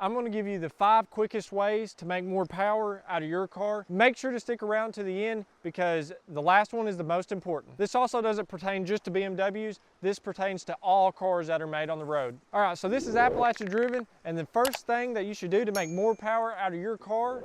I'm going to give you the 5 quickest ways to make more power out of your car. Make sure to stick around to the end because the last one is the most important. This also doesn't pertain just to BMWs. This pertains to all cars that are made on the road. All right, so this is Appalachia driven, and the first thing that you should do to make more power out of your car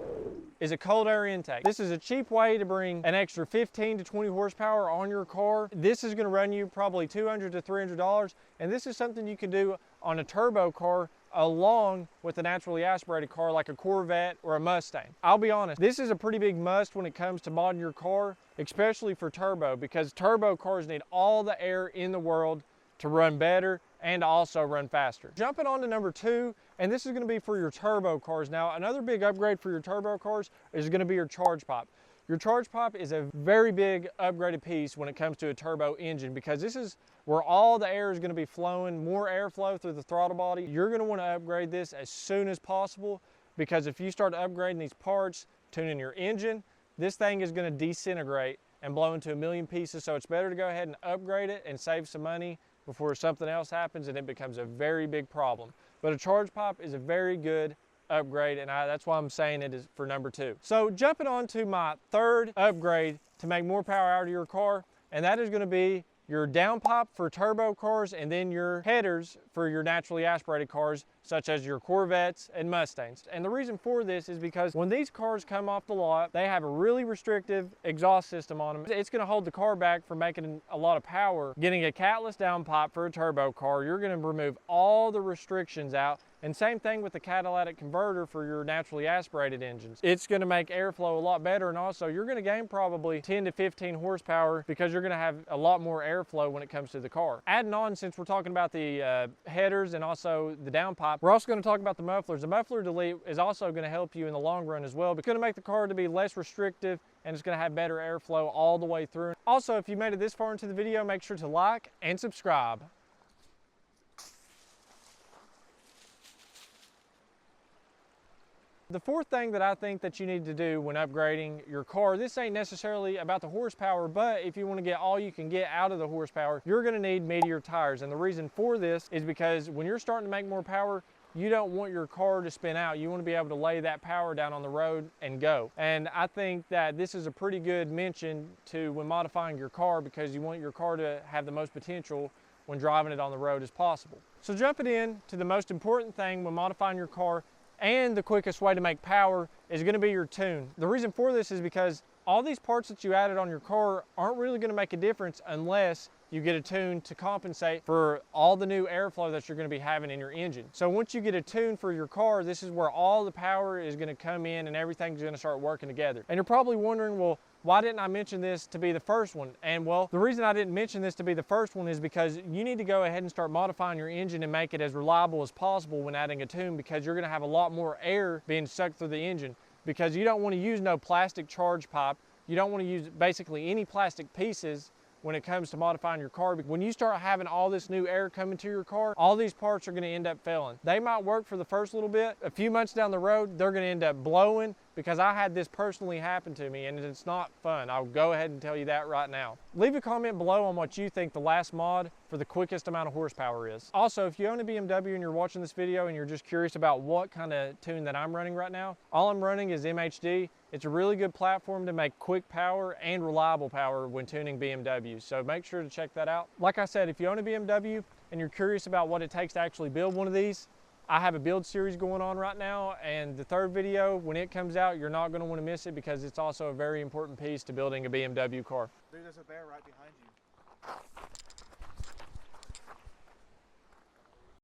is a cold air intake. This is a cheap way to bring an extra 15 to 20 horsepower on your car. This is going to run you probably $200 to $300, and this is something you can do on a turbo car along with a naturally aspirated car like a Corvette or a Mustang. I'll be honest, this is a pretty big must when it comes to modding your car, especially for turbo, because turbo cars need all the air in the world to run better and also run faster. Jumping on to number 2, and this is going to be for your turbo cars. Now, another big upgrade for your turbo cars is going to be your charge pipe. Your charge pipe is a very big upgraded piece when it comes to a turbo engine, because this is where all the air is going to be flowing, more airflow through the throttle body. You're going to want to upgrade this as soon as possible, because if you start upgrading these parts, tuning your engine, this thing is going to disintegrate and blow into a million pieces. So it's better to go ahead and upgrade it and save some money before something else happens and it becomes a very big problem. But a charge pipe is a very good upgrade, and that's why I'm saying it is for number 2. So jumping on to my 3rd upgrade to make more power out of your car, and that is going to be your downpipe for turbo cars and then your headers for your naturally aspirated cars such as your Corvettes and Mustangs. And the reason for this is because when these cars come off the lot, they have a really restrictive exhaust system on them. It's going to hold the car back from making a lot of power. Getting a catless downpipe for a turbo car, you're going to remove all the restrictions out. And same thing with the catalytic converter for your naturally aspirated engines. It's going to make airflow a lot better, and also you're going to gain probably 10 to 15 horsepower because you're going to have a lot more airflow when it comes to the car. Adding on, since we're talking about the headers and also the downpipe, we're also going to talk about the mufflers. The muffler delete is also going to help you in the long run as well. It's going to make the car to be less restrictive, and it's going to have better airflow all the way through. Also, if you made it this far into the video, make sure to like and subscribe. The 4th thing that I think that you need to do when upgrading your car, this ain't necessarily about the horsepower, but if you want to get all you can get out of the horsepower, you're going to need meatier tires. And the reason for this is because when you're starting to make more power, you don't want your car to spin out. You want to be able to lay that power down on the road and go. And I think that this is a pretty good mention to when modifying your car, because you want your car to have the most potential when driving it on the road as possible. So jumping in to the most important thing when modifying your car and the quickest way to make power is going to be your tune. The reason for this is because all these parts that you added on your car aren't really going to make a difference unless you get a tune to compensate for all the new airflow that you're going to be having in your engine. So once you get a tune for your car, this is where all the power is going to come in and everything's going to start working together. And you're probably wondering, well, why didn't I mention this to be the first one? And well, the reason I didn't mention this to be the first one is because you need to go ahead and start modifying your engine and make it as reliable as possible when adding a tune, because you're going to have a lot more air being sucked through the engine, because you don't want to use no plastic charge pipe. You don't want to use basically any plastic pieces when it comes to modifying your car. When you start having all this new air coming to your car, all these parts are going to end up failing. They might work for the first little bit. A few months down the road, they're going to end up blowing, because I had this personally happen to me, and it's not fun. I'll go ahead and tell you that right now. Leave a comment below on what you think the last mod for the quickest amount of horsepower is. Also, if you own a BMW and you're watching this video and you're just curious about what kind of tune that I'm running right now, all I'm running is MHD. It's a really good platform to make quick power and reliable power when tuning BMWs, so make sure to check that out. Like I said, if you own a BMW and you're curious about what it takes to actually build one of these, I have a build series going on right now, and the 3rd video, when it comes out, you're not going to want to miss it, because it's also a very important piece to building a BMW car. There's a bear right behind you.